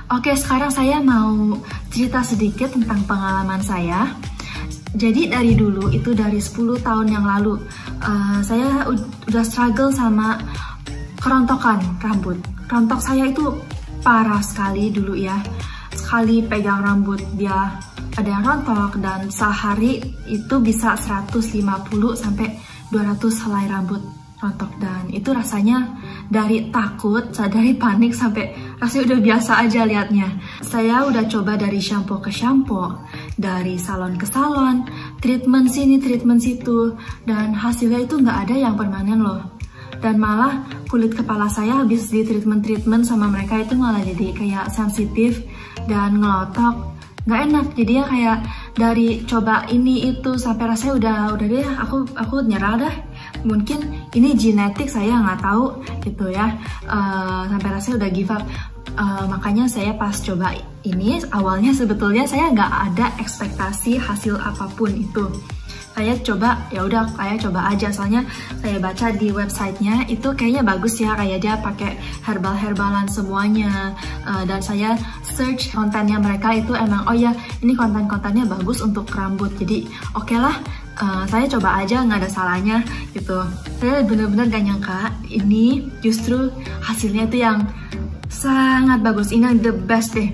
Oke, sekarang saya mau cerita sedikit tentang pengalaman saya. Jadi dari dulu, itu dari 10 tahun yang lalu, saya udah struggle sama kerontokan rambut. Rontok saya itu parah sekali dulu ya. Sekali pegang rambut dia ada yang rontok, dan sehari itu bisa 150 sampai 200 helai rambut rontok. Dan itu rasanya dari takut, dari panik sampai rasanya udah biasa aja liatnya. Saya udah coba dari shampoo ke shampoo, dari salon ke salon, treatment sini, treatment situ, dan hasilnya itu nggak ada yang permanen loh. Dan malah kulit kepala saya habis di treatment sama mereka itu malah jadi kayak sensitif dan ngelotok, nggak enak. Jadi ya kayak dari coba ini itu sampai rasanya udah deh, aku nyerah dah. Mungkin ini genetik, saya nggak tahu gitu ya. Sampai rasanya udah give up. Makanya saya pas coba ini, awalnya sebetulnya saya nggak ada ekspektasi hasil apapun itu. Saya coba, ya udah kayak coba aja, soalnya saya baca di websitenya itu kayaknya bagus ya, kayak dia pakai herbalan semuanya. Dan saya search kontennya mereka itu emang, oh ya ini kontennya bagus untuk rambut, jadi oke lah. Saya coba aja, nggak ada salahnya gitu. Saya bener-bener gak nyangka ini justru hasilnya itu yang sangat bagus. Ini the best deh.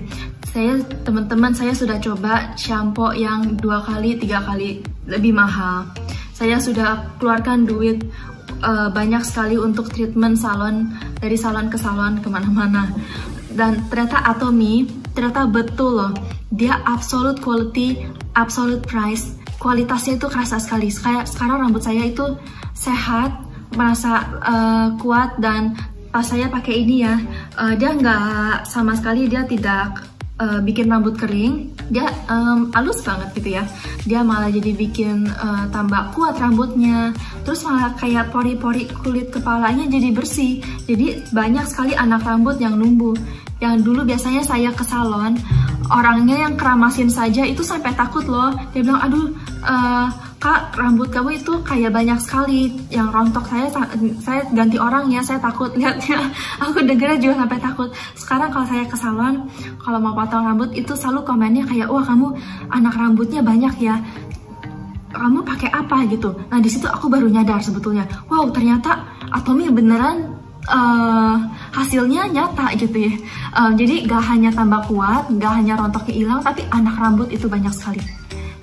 Teman-teman saya sudah coba shampoo yang 2 kali 3 kali lebih mahal. Saya sudah keluarkan duit banyak sekali untuk treatment salon, dari salon ke salon kemana-mana. Dan ternyata Atomy ternyata betul loh, dia absolute quality, absolute price. Kualitasnya itu kerasa sekali. Sekarang rambut saya itu sehat, merasa kuat, dan pas saya pakai ini ya, dia nggak sama sekali, dia tidak bikin rambut kering, dia halus banget gitu ya. Dia malah jadi bikin tambah kuat rambutnya. Terus malah kayak pori-pori kulit kepalanya jadi bersih. Jadi banyak sekali anak rambut yang numbuh. Yang dulu biasanya saya ke salon, orangnya yang keramasin saja itu sampai takut loh. Dia bilang, aduh Kak, rambut kamu itu kayak banyak sekali yang rontok. Saya ganti orang ya, saya takut lihatnya. Aku dengernya juga sampai takut. Sekarang kalau saya ke salon, kalau mau potong rambut itu selalu komennya kayak, wah kamu anak rambutnya banyak ya, kamu pakai apa gitu. Nah di situ aku baru nyadar sebetulnya, wow ternyata Atomy beneran hasilnya nyata gitu ya. Jadi gak hanya tambah kuat, gak hanya rontoknya hilang, tapi anak rambut itu banyak sekali.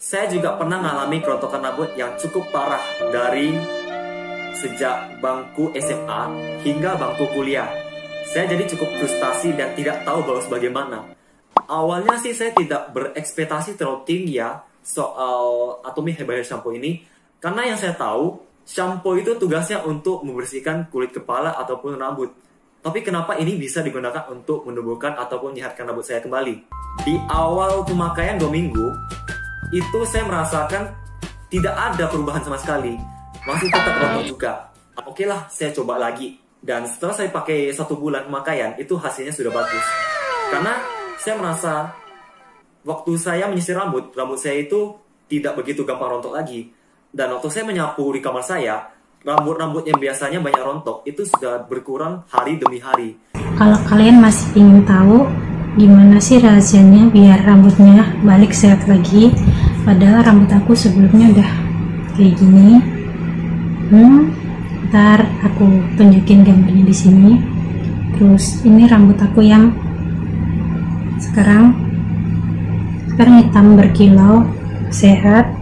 Saya juga pernah mengalami kerontokan rambut yang cukup parah dari sejak bangku SMA hingga bangku kuliah. Saya jadi cukup frustasi dan tidak tahu harus bagaimana. Awalnya sih saya tidak berekspektasi terlalu tinggi ya soal Atomy Herbal Hair Shampoo ini, karena yang saya tahu shampoo itu tugasnya untuk membersihkan kulit kepala ataupun rambut. Tapi kenapa ini bisa digunakan untuk menumbuhkan ataupun menyehatkan rambut saya kembali? Di awal pemakaian 2 minggu, itu saya merasakan tidak ada perubahan sama sekali. Masih tetap rontok juga. Oke lah, saya coba lagi. Dan setelah saya pakai 1 bulan pemakaian, itu hasilnya sudah bagus. Karena saya merasa waktu saya menyisir rambut saya itu tidak begitu gampang rontok lagi. Dan waktu saya menyapu di kamar saya, rambut-rambut yang biasanya banyak rontok itu sudah berkurang hari demi hari. Kalau kalian masih ingin tahu gimana sih rahasianya biar rambutnya balik sehat lagi, padahal rambut aku sebelumnya udah kayak gini. Ntar aku tunjukin gambarnya di sini. Terus ini rambut aku yang sekarang hitam berkilau, sehat.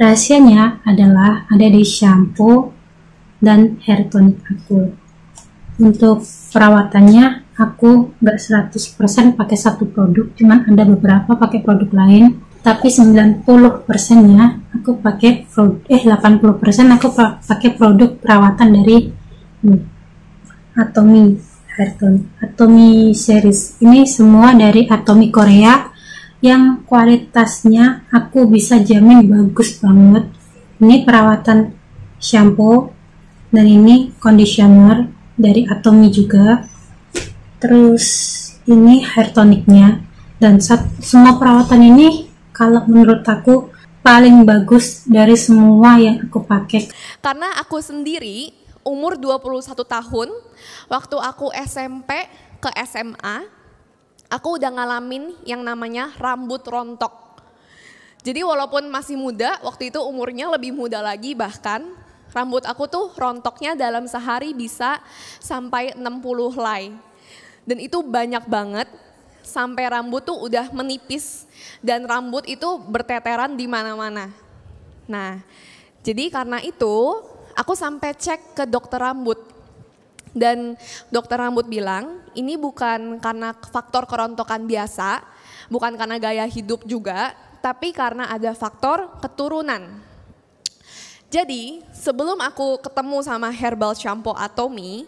Rahasianya adalah ada di shampoo dan hair tonic aku. Untuk perawatannya aku nggak 100% pakai satu produk, cuman ada beberapa pakai produk lain. Tapi 90%-nya aku pakai 80% aku pakai produk perawatan dari Atomy Hair Tonic, Atomy series. Ini semua dari Atomy Korea yang kualitasnya aku bisa jamin bagus banget. Ini perawatan shampoo dan ini conditioner dari Atomy juga. Terus ini hair tonicnya, dan semua perawatan ini kalau menurut aku paling bagus dari semua yang aku pakai. Karena aku sendiri umur 21 tahun, waktu aku SMP ke SMA, aku udah ngalamin yang namanya rambut rontok. Jadi walaupun masih muda, waktu itu umurnya lebih muda lagi bahkan, rambut aku tuh rontoknya dalam sehari bisa sampai 60 helai. Dan itu banyak banget, sampai rambut tuh udah menipis dan rambut itu berteteran di mana-mana. Nah, jadi karena itu aku sampai cek ke dokter rambut. Dan dokter rambut bilang ini bukan karena faktor kerontokan biasa, bukan karena gaya hidup juga, tapi karena ada faktor keturunan. Jadi sebelum aku ketemu sama herbal shampoo Atomy,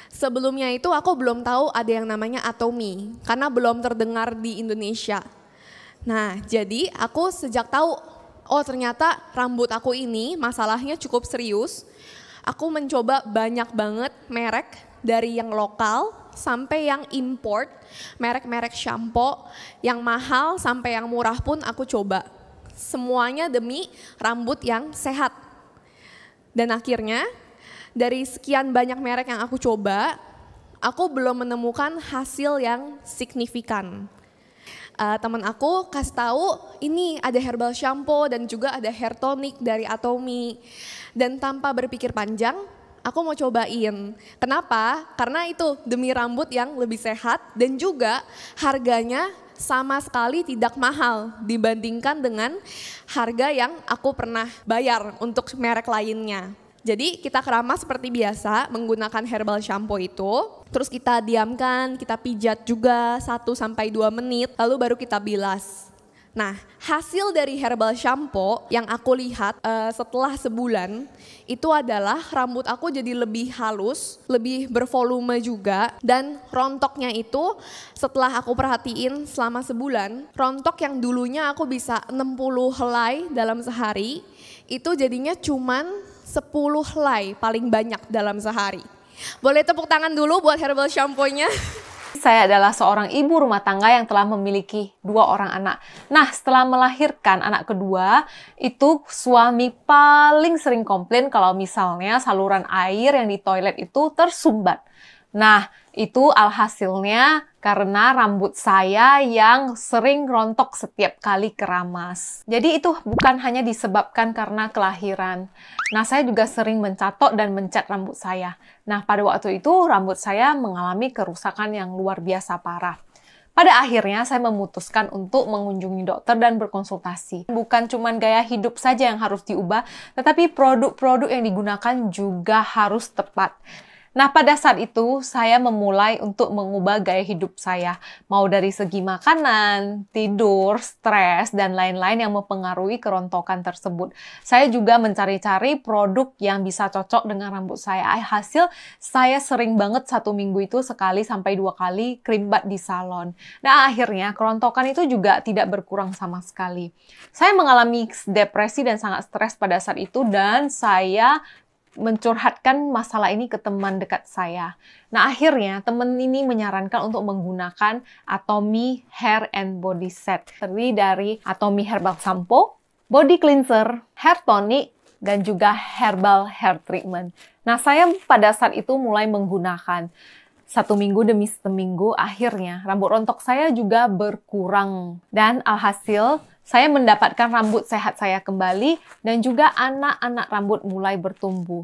sebelumnya itu aku belum tahu ada yang namanya Atomy karena belum terdengar di Indonesia. Nah, jadi aku sejak tahu, oh ternyata rambut aku ini masalahnya cukup serius. Aku mencoba banyak banget merek dari yang lokal sampai yang import, merek-merek shampoo yang mahal sampai yang murah pun aku coba. Semuanya demi rambut yang sehat. Dan akhirnya dari sekian banyak merek yang aku coba, aku belum menemukan hasil yang signifikan. Teman aku kasih tahu ini ada herbal shampoo dan juga ada hair tonic dari Atomy. Dan tanpa berpikir panjang, aku mau cobain. Kenapa? Karena itu demi rambut yang lebih sehat dan juga harganya sama sekali tidak mahal dibandingkan dengan harga yang aku pernah bayar untuk merek lainnya. Jadi kita keramas seperti biasa menggunakan herbal shampoo itu, terus kita diamkan, kita pijat juga 1-2 menit, lalu baru kita bilas. Nah, hasil dari herbal shampoo yang aku lihat setelah sebulan itu adalah rambut aku jadi lebih halus, lebih bervolume juga, dan rontoknya itu setelah aku perhatiin selama sebulan, rontok yang dulunya aku bisa 60 helai dalam sehari, itu jadinya cuman 10 helai paling banyak dalam sehari. Boleh tepuk tangan dulu buat herbal shampoo-nya. Saya adalah seorang ibu rumah tangga yang telah memiliki 2 orang anak. Nah, setelah melahirkan anak kedua, itu suami paling sering komplain kalau misalnya saluran air yang di toilet itu tersumbat. Nah, itu alhasilnya karena rambut saya yang sering rontok setiap kali keramas. Jadi itu bukan hanya disebabkan karena kelahiran. Nah, saya juga sering mencatok dan mencat rambut saya. Nah, pada waktu itu rambut saya mengalami kerusakan yang luar biasa parah. Pada akhirnya saya memutuskan untuk mengunjungi dokter dan berkonsultasi. Bukan cuma gaya hidup saja yang harus diubah, tetapi produk-produk yang digunakan juga harus tepat. Nah, pada saat itu saya memulai untuk mengubah gaya hidup saya. Mau dari segi makanan, tidur, stres, dan lain-lain yang mempengaruhi kerontokan tersebut. Saya juga mencari-cari produk yang bisa cocok dengan rambut saya. Hasil, saya sering banget 1 minggu itu 1-2 kali creambath di salon. Nah, akhirnya kerontokan itu juga tidak berkurang sama sekali. Saya mengalami depresi dan sangat stres pada saat itu, dan saya mencurhatkan masalah ini ke teman dekat saya. Nah, akhirnya teman ini menyarankan untuk menggunakan Atomy Hair and Body Set. Terdiri dari Atomy Herbal Shampoo, Body Cleanser, Hair Tonic, dan juga Herbal Hair Treatment. Nah, saya pada saat itu mulai menggunakan 1 minggu demi 1 minggu, akhirnya rambut rontok saya juga berkurang. Dan alhasil, saya mendapatkan rambut sehat saya kembali dan juga anak-anak rambut mulai bertumbuh.